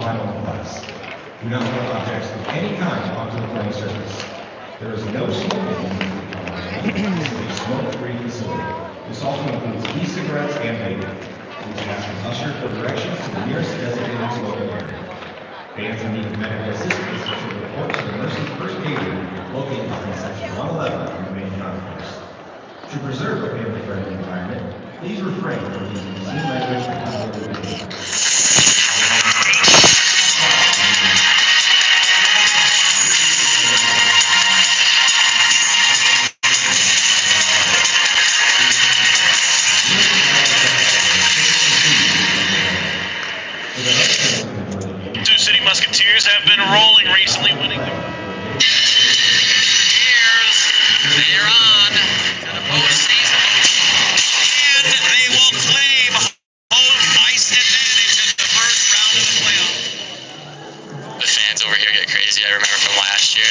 final class. Do not throw objects of any kind onto the playing surface. There is no smoking in the competition. This is a smoke-free facility. This also includes e-cigarettes and vaping. Please ask an usher for directions to the nearest designated smoking area. Fans in need of medical assistance should report to the emergency first aid room located in section 111 of the main concourse. To preserve a family-friendly environment, please refrain from using obscene language and unwanted behavior. Sioux City Musketeers have been rolling recently, winning the years. They're on to the postseason, and they will claim home ice advantage in the first round of the playoff. The fans over here get crazy. I remember from last year.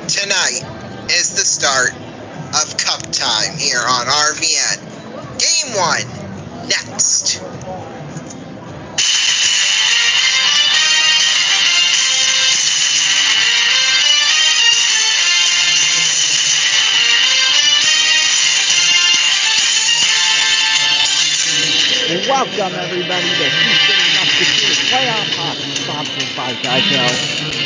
Tonight is the start of Cup time here on RVN. Game 1, next. Welcome everybody to Sioux City Musketeers Playoff Hockey, sponsored by FGO.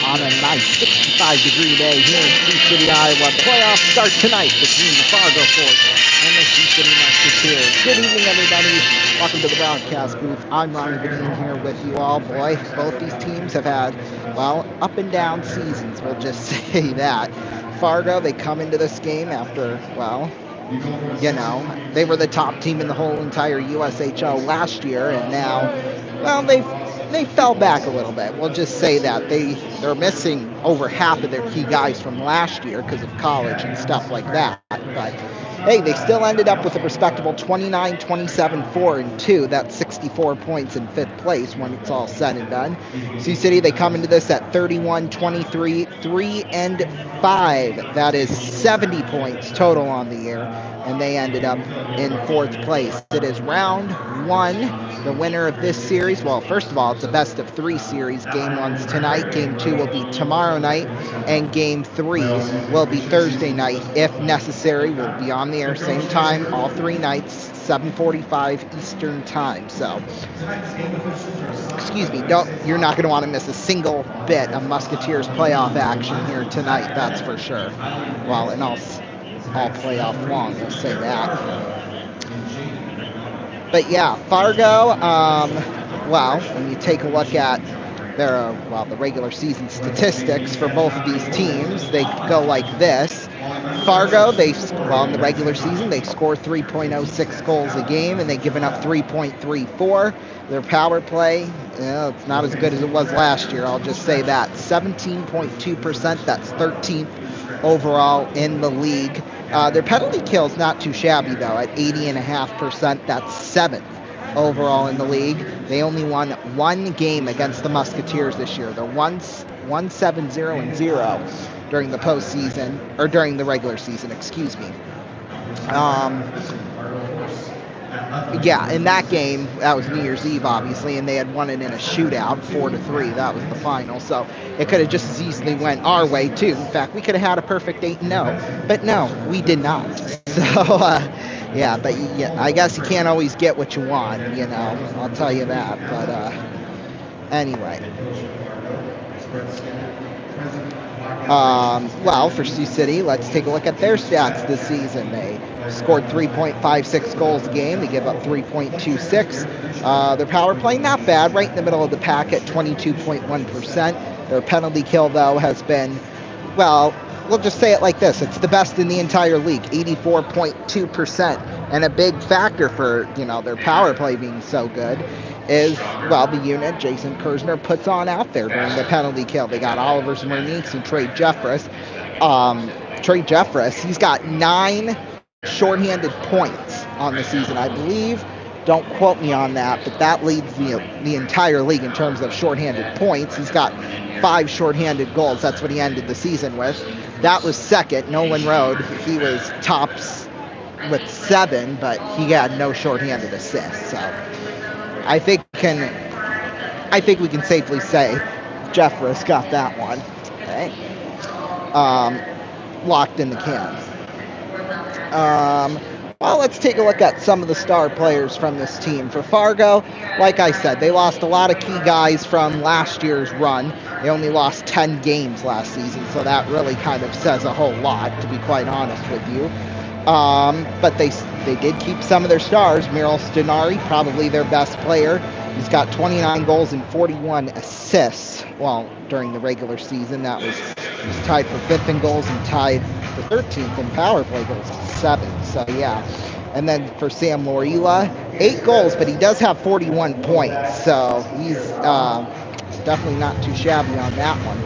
On a nice 65-degree day here in Sioux City, Iowa. Playoffs start tonight between the Fargo Force and the Sioux City Musketeers. Good evening, everybody. Welcome to the broadcast booth. I'm Ryan Green here with you all. Boy, both these teams have had, well, up and down seasons. We'll just say that. Fargo, they come into this game after, well, you know, they were the top team in the whole entire USHL last year, and now, well, they fell back a little bit. We'll just say that they're missing over half of their key guys from last year because of college and stuff like that. But hey, they still ended up with a respectable 29, 27, 4-2. That's 64 points in fifth place when it's all said and done. Sioux City, they come into this at 31, 23, 3-5. That is 70 points total on the year, and they ended up in fourth place. It is round 1. The winner of this series, well, first of all, it's a best of 3 series. Game 1's tonight, Game 2 will be tomorrow night, and Game 3 will be Thursday night. If necessary, we'll be on the air same time, all 3 nights, 7:45 Eastern time. So, excuse me, you're not going to want to miss a single bit of Musketeers playoff action here tonight, that's for sure. Well, and all playoff long, we'll say that. But yeah, Fargo, well, when you take a look at their, the regular season statistics for both of these teams, they go like this. Fargo, in the regular season, they score 3.06 goals a game, and they've given up 3.34. Their power play, it's not as good as it was last year, I'll just say that. 17.2%, that's 13th overall in the league. Their penalty kill's not too shabby, though, at 80.5%, that's 7th overall in the league. They only won one game against the Musketeers this year. They're 1-7-0-0 during the postseason, or during the regular season, excuse me. Yeah, in that game, that was New Year's Eve, obviously, and they had won it in a shootout, 4-3. That was the final, so it could have just as easily went our way too. In fact, we could have had a perfect 8-0, but no, we did not. So, yeah, but I guess you can't always get what you want, I'll tell you that. But anyway. Well, for Sioux City, let's take a look at their stats this season. They scored 3.56 goals a game. They give up 3.26. Their power play, not bad, right in the middle of the pack at 22.1%. Their penalty kill, though, has been, well, we'll just say it like this. It's the best in the entire league, 84.2%. And a big factor for, their power play being so good is, the unit Jason Kersner puts on out there during the penalty kill. They got Oliver Zmerniks and Trey Jeffress. Trey Jeffress, he's got 9 shorthanded points on the season, I believe. Don't quote me on that, but that leads the entire league in terms of shorthanded points. He's got 5 shorthanded goals. That's what he ended the season with. That was second. Nolan Road, he was tops with 7, but he had no shorthanded assists. So I think we can safely say Jeffress got that one. Okay. Locked in the can. Well, let's take a look at some of the star players from this team. For Fargo, like I said, they lost a lot of key guys from last year's run. They only lost 10 games last season, so that really kind of says a whole lot, to be quite honest with you. But they did keep some of their stars. Miro Stenari, probably their best player. He's got 29 goals and 41 assists. Well, during the regular season, he was tied for 5th in goals and tied for 13th in power play goals with 7. So, yeah. And then for Sam Lorila, 8 goals, but he does have 41 points. So he's definitely not too shabby on that one.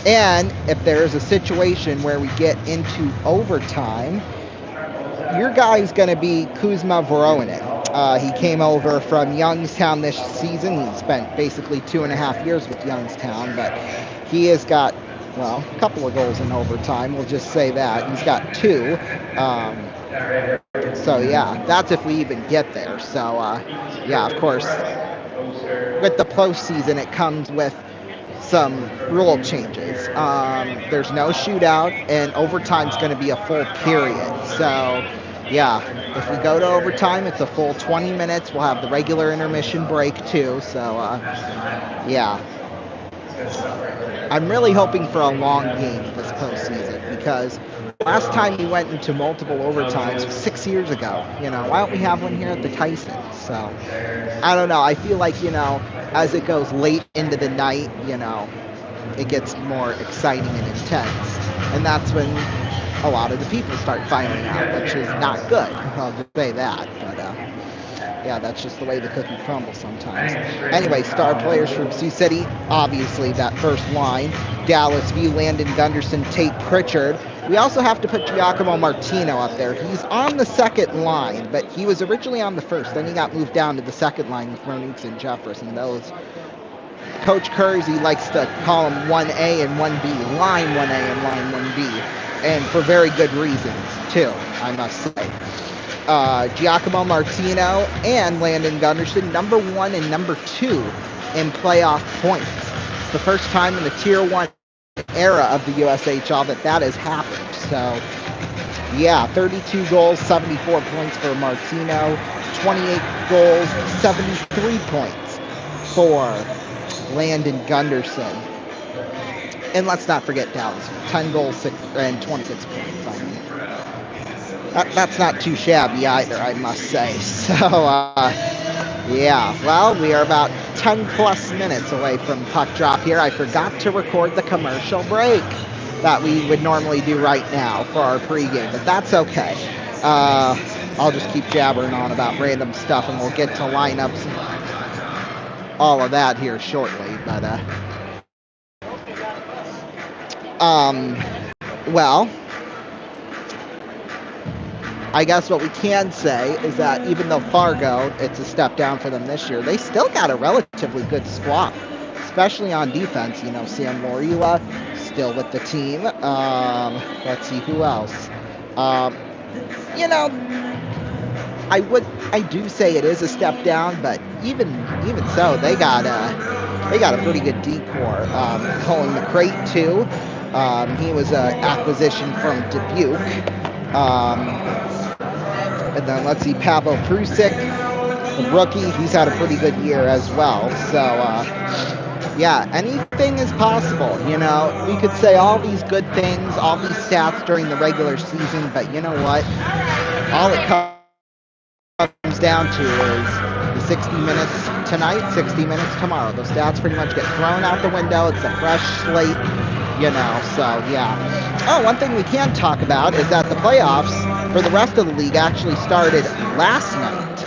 And if there is a situation where we get into overtime, your guy's going to be Kuzma Voronin. He came over from Youngstown this season. He spent basically 2.5 years with Youngstown, but he has got, a couple of goals in overtime. We'll just say that. He's got 2. So, yeah, that's if we even get there. So, yeah, of course, with the postseason, it comes with some rule changes. There's no shootout, and overtime's going to be a full period. So, yeah, if we go to overtime, it's a full 20 minutes. We'll have the regular intermission break, too. So, yeah. I'm really hoping for a long game this postseason, because last time we went into multiple overtimes was 6 years ago. Why don't we have one here at the Tyson? So, I don't know. I feel like, as it goes late into the night, it gets more exciting and intense. And that's when a lot of the people start filing out, which is not good. I'll just say that. But, yeah, that's just the way the cookie crumbles sometimes. Anyway, star players from Sioux City, obviously that first line. Dallas V, Landon Gunderson, Tate Pritchard. We also have to put Giacomo Martino up there. He's on the second line, but he was originally on the first. Then he got moved down to the second line with Moniques and Jefferson. Those Coach Kersey likes to call them 1A and 1B, line 1A and line 1B, and for very good reasons, too, I must say. Giacomo Martino and Landon Gunderson, number 1 and number 2 in playoff points. It's the first time in the Tier 1 era of the USHL that has happened. So, yeah, 32 goals, 74 points for Martino, 28 goals, 73 points for Landon Gunderson. And let's not forget Dallas, 10 goals, 6 and 26 points. I mean, that's not too shabby either, I must say. So, Yeah, well, we are about 10 plus minutes away from puck drop here. I forgot to record the commercial break that we would normally do right now for our pregame, but that's okay. I'll just keep jabbering on about random stuff and we'll get to lineups and all of that here shortly. But, well, I guess what we can say is that even though Fargo, it's a step down for them this year, they still got a relatively good squad, especially on defense. You know, Sam Morila still with the team. Let's see who else. You know, I do say it is a step down, but even so, they got a pretty good decor. Colin McCrate too. He was an acquisition from Dubuque. And then let's see, Pavel Prusik, the rookie, he's had a pretty good year as well. So, yeah, anything is possible. You know, we could say all these good things, all these stats during the regular season, but you know what? All it comes down to is the 60 minutes tonight, 60 minutes tomorrow. Those stats pretty much get thrown out the window. It's a fresh slate, you know, so yeah. Oh, one thing we can talk about is that the playoffs for the rest of the league actually started last night.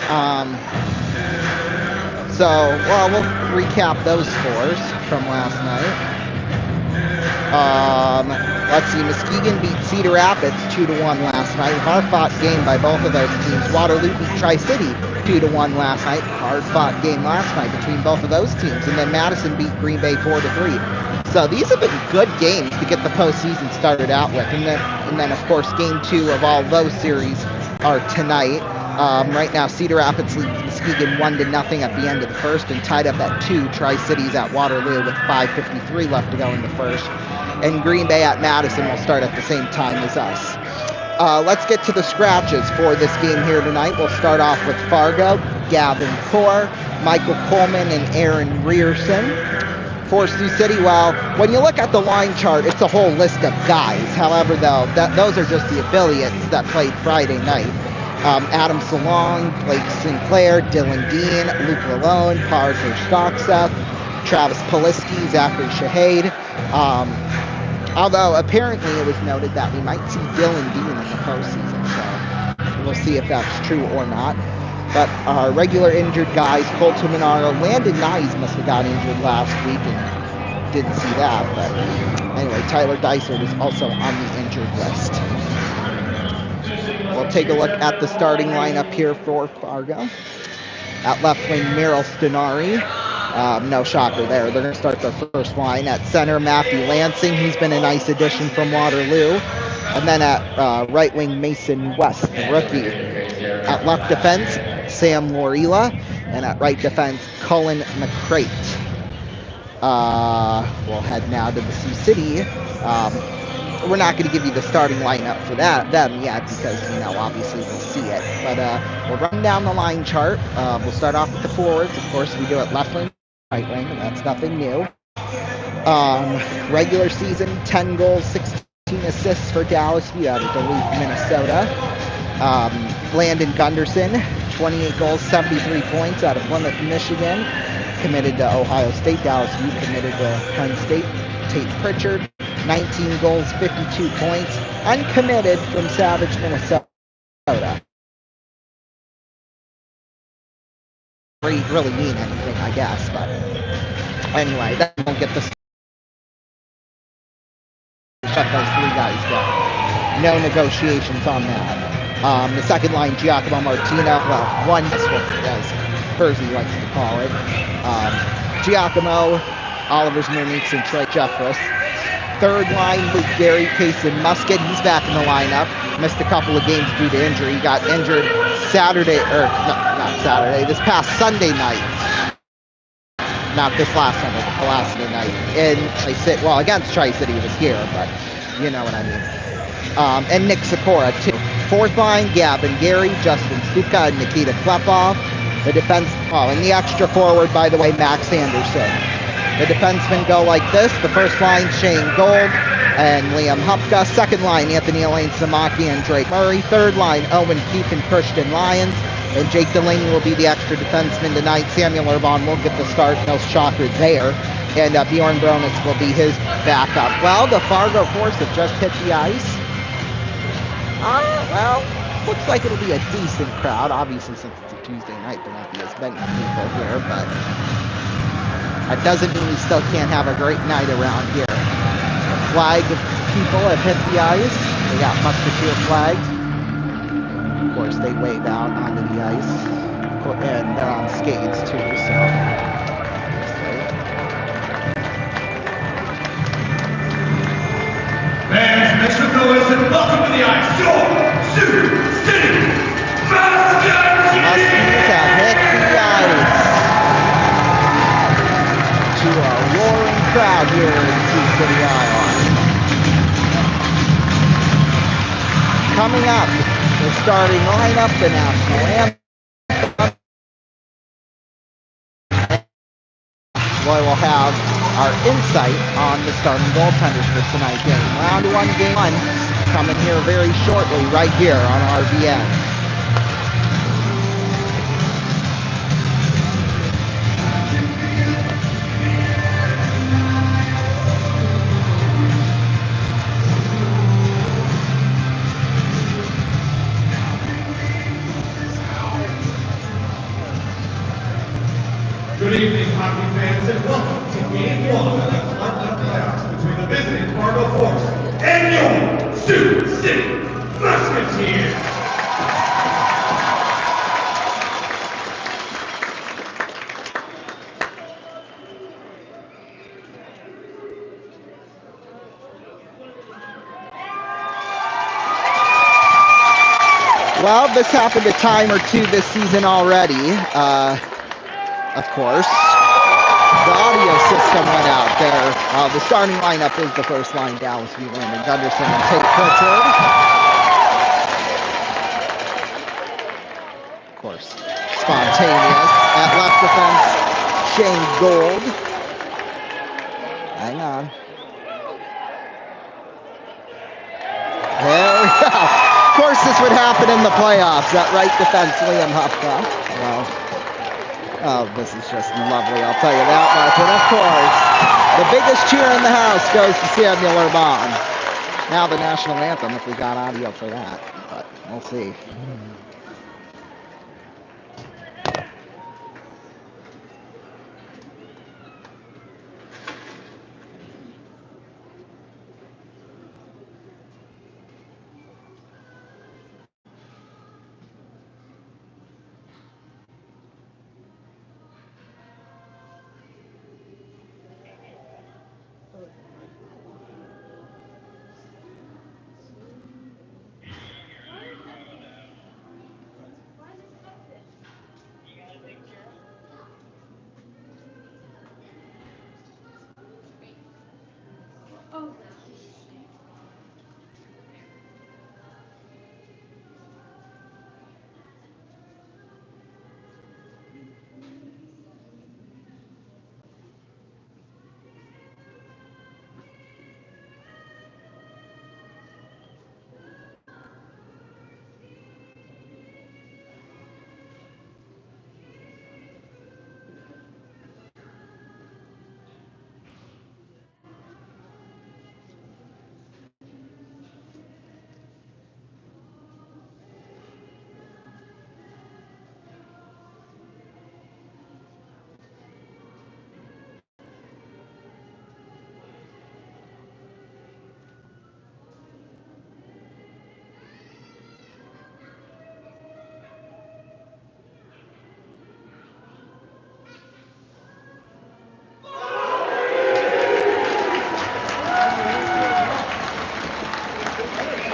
So, well, we'll recap those scores from last night. Let's see, Muskegon beat Cedar Rapids 2-1 last night. Hard-fought game by both of those teams. Waterloo beat Tri-City 2-1 last night. Hard-fought game last night between both of those teams. And then Madison beat Green Bay 4-3. So these have been good games to get the postseason started out with. And then of course, game 2 of all those series are tonight. Right now, Cedar Rapids leads Muskegon 1-0 at the end of the first, and tied up at 2. Tri-Cities at Waterloo with 5:53 left to go in the first. And Green Bay at Madison will start at the same time as us. Let's get to the scratches for this game here tonight. We'll start off with Fargo, Gavin Core, Michael Coleman, and Aaron Rierson. For Sioux City, well, when you look at the line chart, it's a whole list of guys. However, though, those are just the affiliates that played Friday night. Adam Salong, Blake Sinclair, Dylan Dean, Luke Lalone, Parker Stockseth, Travis Poliski, Zachary Shahade. Although apparently it was noted that we might see Dylan Dean in the postseason, so we'll see if that's true or not. But our regular injured guys, Colton Monaro, Landon Nyes must have got injured last week and didn't see that. But anyway, Tyler Dysert is also on the injured list. We'll take a look at the starting lineup here for Fargo. At left wing, Meryl Stenari. No shocker there. They're going to start their first line. At center, Matthew Lansing. He's been a nice addition from Waterloo. And then at right wing, Mason West, the rookie. At left defense, Sam Lorila. And at right defense, Cullen McCrate. We'll head now to the Sioux City. We're not going to give you the starting lineup for them yet because, you know, obviously we'll see it. But we'll run down the line chart. We'll start off with the forwards. Of course, we do it left wing, right wing, and that's nothing new. Regular season, 10 goals, 16 assists for Dallas View out of Duluth, Minnesota. Landon Gunderson, 28 goals, 73 points out of Plymouth, Michigan. Committed to Ohio State. Dallas View committed to Penn State. Tate Pritchard, 19 goals, 52 points, uncommitted from Savage, Minnesota. Really mean anything, I guess, but anyway, that won't get the shut those 3 guys down. No negotiations on that. The second line, Giacomo Martino, well, one is what as Percy likes to call it. Giacomo, Oliver Zmerniks, and Troy Jeffress. Third line, Luke Gary, Kason Musket. He's back in the lineup. Missed a couple of games due to injury. He got injured this past Sunday night. Not this last Sunday, but the last Sunday night. And against Tri-City was here, but you know what I mean. And Nick Sikora, too. Fourth line, Gavin Gary, Justin Stuka, and Nikita Klepov. The defense, and the extra forward, by the way, Max Anderson. The defensemen go like this. The first line, Shane Gold and Liam Hupka. Second line, Anthony Elaine Samaki and Drake Murray. Third line, Owen Keefe and Christian Lyons. And Jake Delaney will be the extra defenseman tonight. Samuel Urbon will get the start. No shocker there. And Bjorn Bronitz will be his backup. Well, the Fargo Force have just hit the ice. Well, looks like it'll be a decent crowd. Obviously, since it's a Tuesday night, there won't be as many people here, but that doesn't mean we still can't have a great night around here. Flag people have hit the ice. They got Musketeer flags. Of course, they wave out onto the ice, and they're on skates too, so. Fans, make some noise and welcome to the ice, your Sioux City Musketeers have hit the ice to a roaring crowd here in Sioux City, Iowa. Coming up, the starting lineup, the national anthem. We'll have our insight on the starting goaltenders for tonight's game. Round 1, game 1, coming here very shortly, right here on RVN. Good evening, hockey fans, and welcome to Game 1 of the Club playoffs between the visiting Fargo Force and your Sioux City Musketeers. Well, this happened a time or two this season already. Of course, the audio system went out there. The starting lineup is the first line: Dallas Wheeler and Gunderson and Tate Pritchard. Of course, spontaneous at left defense, Shane Gold. Hang on. There we go. Of course, this would happen in the playoffs. At right defense, Liam Hupka. Well. Oh, this is just lovely, I'll tell you that much. And of course, the biggest cheer in the house goes to Samuel Urbon. Now the national anthem, if we got audio for that, but we'll see.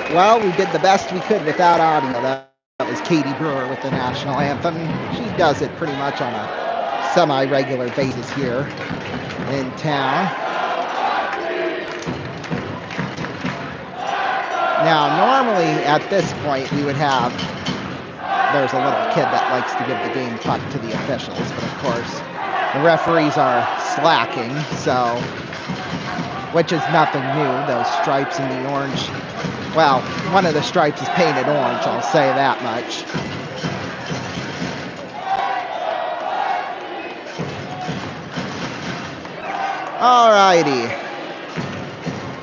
Well, we did the best we could without audio. That was Katie Brewer with the national anthem. She does it pretty much on a semi-regular basis here in town. Now, normally at this point, we would have, there's a little kid that likes to give the game puck to the officials, but of course, the referees are slacking, so, which is nothing new. Those stripes in the orange, well, one of the stripes is painted orange, I'll say that much. Alrighty.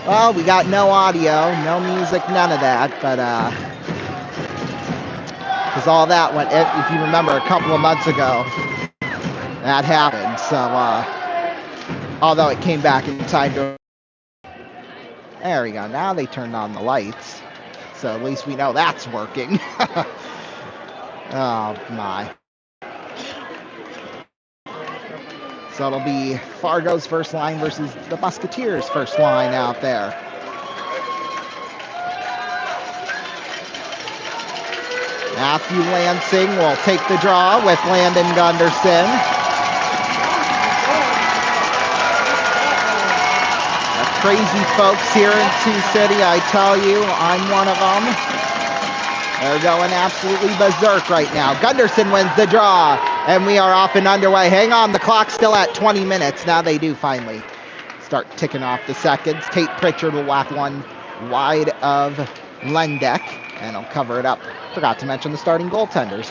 Well, we got no audio, no music, none of that, but because all that went, if you remember a couple of months ago, that happened. So, although it came back in time to, there we go. Now they turned on the lights, so at least we know that's working. Oh my. So it'll be Fargo's first line versus the Musketeers' first line out there. Matthew Lansing will take the draw with Landon Gunderson. The crazy folks here in Sioux City, I tell you, I'm one of them. They're going absolutely berserk right now. Gunderson wins the draw, and we are off and underway. Hang on, the clock's still at 20 minutes. Now they do finally start ticking off the seconds. Tate Pritchard will whack one wide of Lendeck, and he'll cover it up. Forgot to mention the starting goaltenders.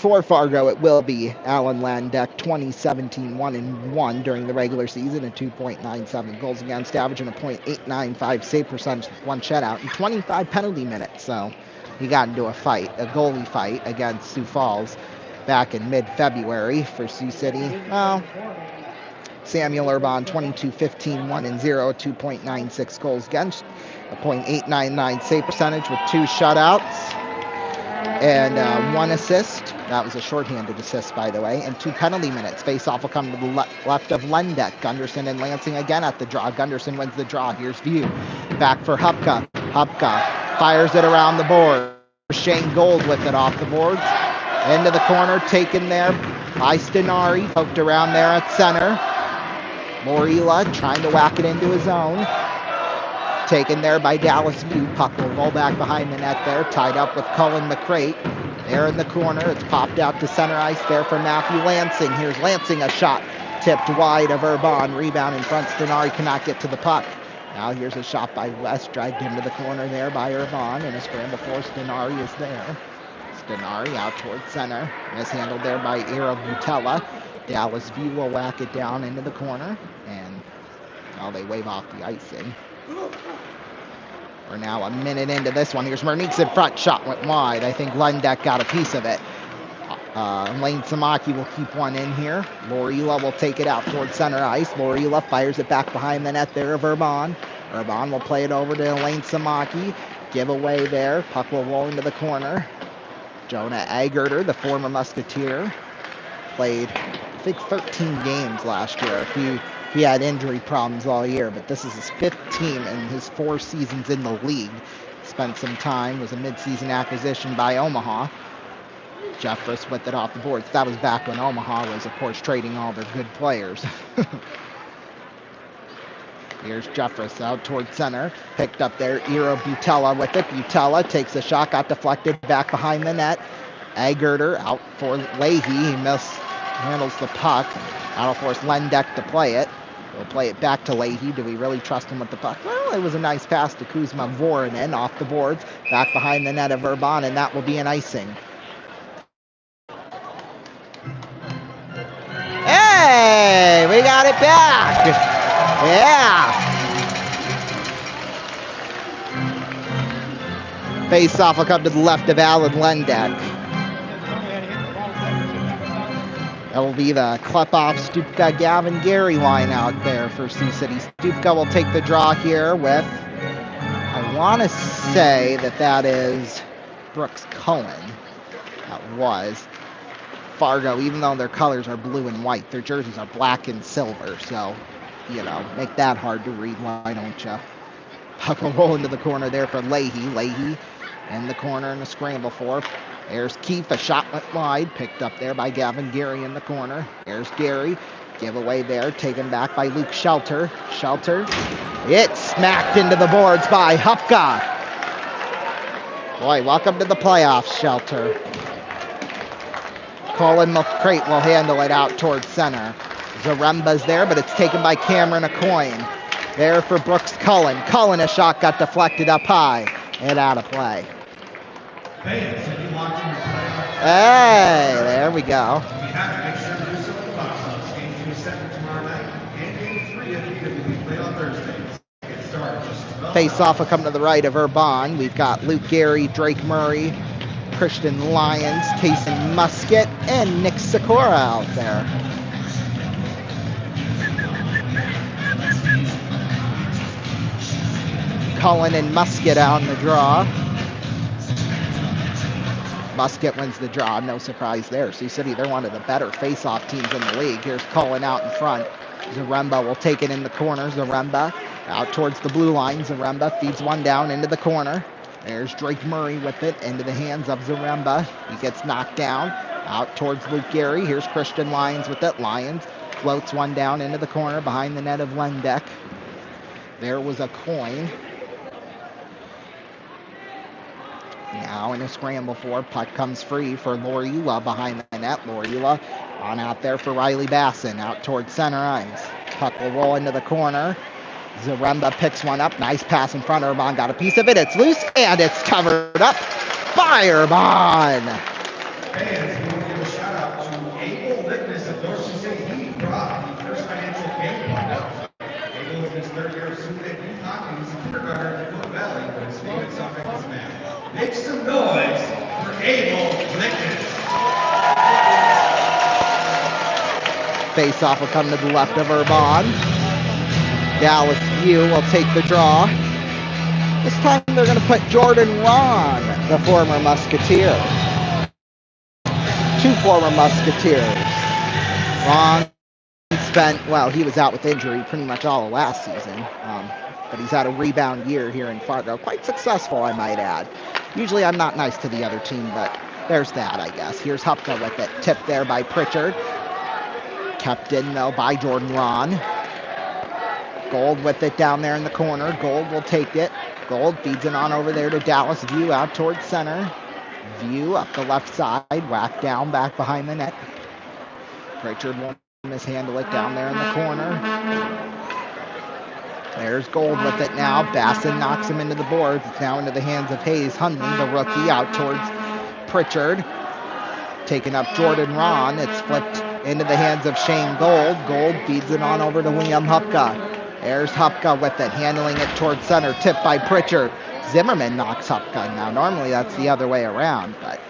For Fargo, it will be Alan Landeck, 2017 1-1 during the regular season, and 2.97 goals against average and a .895 save percentage with one shutout and 25 penalty minutes. So he got into a goalie fight against Sioux Falls back in mid-February for Sioux City. Well, Samuel Urbon, 22-15 1-0, 2.96 goals against, a .899 save percentage with two shutouts and one assist. That was a shorthanded assist, by the way, and two penalty minutes. Face-off will come to the left of Lendeck. Gunderson and Lansing again at the draw. Gunderson wins the draw. Here's View. Back for Hupka. Hupka fires it around the board. Shane Gold with it off the boards. Into the corner, taken there by Stenari. Poked around there at center. Morila trying to whack it into his own. Taken there by Dallas View. Puck will roll back behind the net there. Tied up with Cullen McCrate. There in the corner. It's popped out to center ice there for Matthew Lansing. Here's Lansing, a shot tipped wide of Urbon. Rebound in front. Stenari cannot get to the puck. Now here's a shot by West. Dragged into the corner there by Urbon. And a scramble for Stenari is there. Stenari out towards center. Mishandled there by Eero Butella. Dallas View will whack it down into the corner. And now they wave off the icing. We're now a minute into this one. Here's Mernick's in front. Shot went wide. I think Lendeck got a piece of it. Lane Samaki will keep one in here. Lorila will take it out towards center ice. Lorila fires it back behind the net there of Urbon. Urbon will play it over to Lane Samaki. Giveaway there. Puck will roll into the corner. Jonah Agerter, the former Musketeer, played, I think, 13 games last year. He had injury problems all year, but this is his 5th team in his 4 seasons in the league. Spent some time, was a mid-season acquisition by Omaha. Jeffress with it off the boards. That was back when Omaha was, of course, trading all their good players. Here's Jeffress out towards center. Picked up there, Eero Butella with it. Butella takes a shot, got deflected back behind the net. Agerter out for Leahy. He mishandles the puck. That'll force Lendeck to play it. We'll play it back to Leahy. Do we really trust him with the puck? Well, it was a nice pass to Kuzma Voronin off the boards. Back behind the net of Urbon, and that will be an icing. Hey, we got it back. Yeah. Face-off will come to the left of Alan Lendeck. That will be the Klepov, Stupka, Gavin Gary line out there for Sioux City. Stupka will take the draw here with, I want to say that is Brooks Cullen. That was Fargo, even though their colors are blue and white, their jerseys are black and silver. So, make that hard to read, why don't you? Puck will roll into the corner there for Leahy. Leahy in the corner in the scramble for. There's Keefe, a shot went wide, picked up there by Gavin Gary in the corner. There's Gary, giveaway there, taken back by Luke Shelter. Shelter, it's smacked into the boards by Hupka. Boy, welcome to the playoffs, Shelter. Colin McCrate will handle it out towards center. Zaremba's there, but it's taken by Cameron Acoyne. There for Brooks Cullen. Cullen, a shot got deflected up high and out of play. Fans, if you watching the playoffs, Hey, there we go. If you haven't, make sure to do so at the box office. Game 2 is set for tomorrow night, and Game 3 of BWB play on Thursday. Get started just 12 Face off will come to the right of Urban. We've got Luke Gary, Drake Murray, Christian Lyons, Tayson Musket, and Nick Sikora out there. Cullen and Musket out in the draw. Musket wins the draw, no surprise there. Sioux City, they're one of the better face-off teams in the league. Here's Cullen out in front. Zaremba will take it in the corner. Zaremba out towards the blue line. Zaremba feeds one down into the corner. There's Drake Murray with it into the hands of Zaremba. He gets knocked down out towards Luke Gary. Here's Christian Lyons with it. Lyons floats one down into the corner behind the net of Lendeck. There was a coin. Now in a scramble for, puck comes free for Loriula behind the net. Loriula on out there for Riley Basson, out towards center ice. Puck will roll into the corner. Zaremba picks one up. Nice pass in front. Urban got a piece of it. It's loose, and it's covered up by Urban. Fans, we want to give a shout out to Abel Lickness of North Sioux City. He brought the first financial game up. Abel is his third year of Sioux City youth hockey. He's a kindergartner at the Cook Valley, but his favorite subject is math. Make some noise for Abel Lickness. Face off will come to the left of Urban. Dallas View will take the draw. This time they're going to put Jordan Ron, the former Musketeer. Two former Musketeers. Ron spent, well, he was out with injury pretty much all of last season, but he's had a rebound year here in Fargo. Quite successful, I might add. Usually I'm not nice to the other team, but there's that, I guess. Here's Hupka with it. Tipped there by Pritchard. Kept in, though, by Jordan Ron. Gold with it down there in the corner. Gold will take it. Gold feeds it on over there to Dallas View out towards center. View up the left side. Whack down back behind the net. Pritchard will mishandle it down there in the corner. There's Gold with it now. Basson knocks him into the boards. It's now into the hands of Hayes Hundley, the rookie, out towards Pritchard. Taking up Jordan Ron. It's flipped into the hands of Shane Gold. Gold feeds it on over to Liam Hupka. There's Hupka with it, handling it towards center. Tipped by Pritchard. Zimmerman knocks Hupka. Now, normally that's the other way around, but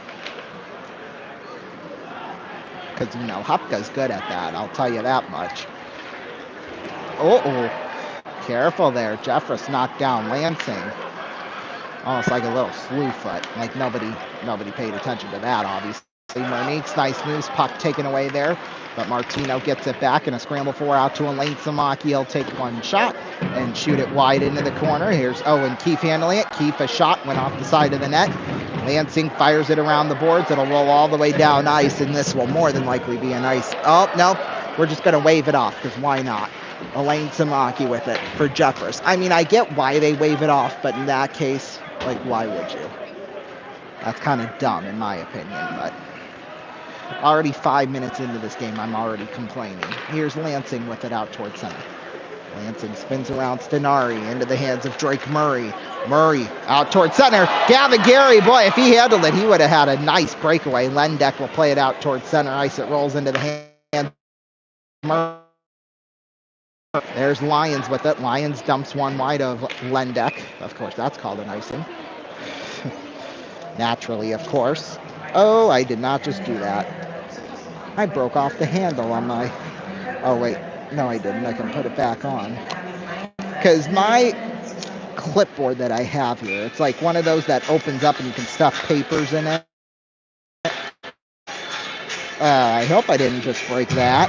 because, you know, Hupka's good at that. I'll tell you that much. Uh-oh. Careful there. Jeffress knocked down Lansing. Almost like a little slew foot. Like nobody paid attention to that, obviously. Monique's nice moves. Puck taken away there. But Martino gets it back in a scramble for out to Elaine Samaki. He'll take one shot and shoot it wide into the corner. Here's Owen Keefe handling it. Keefe, a shot, went off the side of the net. Lansing fires it around the boards. It'll roll all the way down ice, and this will more than likely be an ice. Oh, no. We're just going to wave it off, because why not? Elaine Samaki with it for Jeffress. I mean, I get why they wave it off, but in that case, like, why would you? That's kind of dumb, in my opinion, but already 5 minutes into this game, I'm already complaining. Here's Lansing with it out towards center. Lansing spins around Stenari into the hands of Drake Murray. Murray out towards center. Gavin Gary, boy, if he handled it, he would have had a nice breakaway. Lendeck will play it out towards center ice. It rolls into the hands of Murray. There's Lyons with it. Lyons dumps one wide of Lendeck. Of course, that's called an icing. Naturally, of course. Oh, I did not just do that. I broke off the handle on my... Oh, wait. No, I didn't. I can put it back on. Because my clipboard that I have here, it's like one of those that opens up and you can stuff papers in it. I hope I didn't just break that.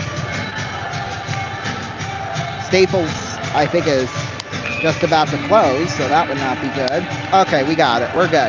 Staples, I think, is just about to close, so that would not be good. Okay, we got it. We're good.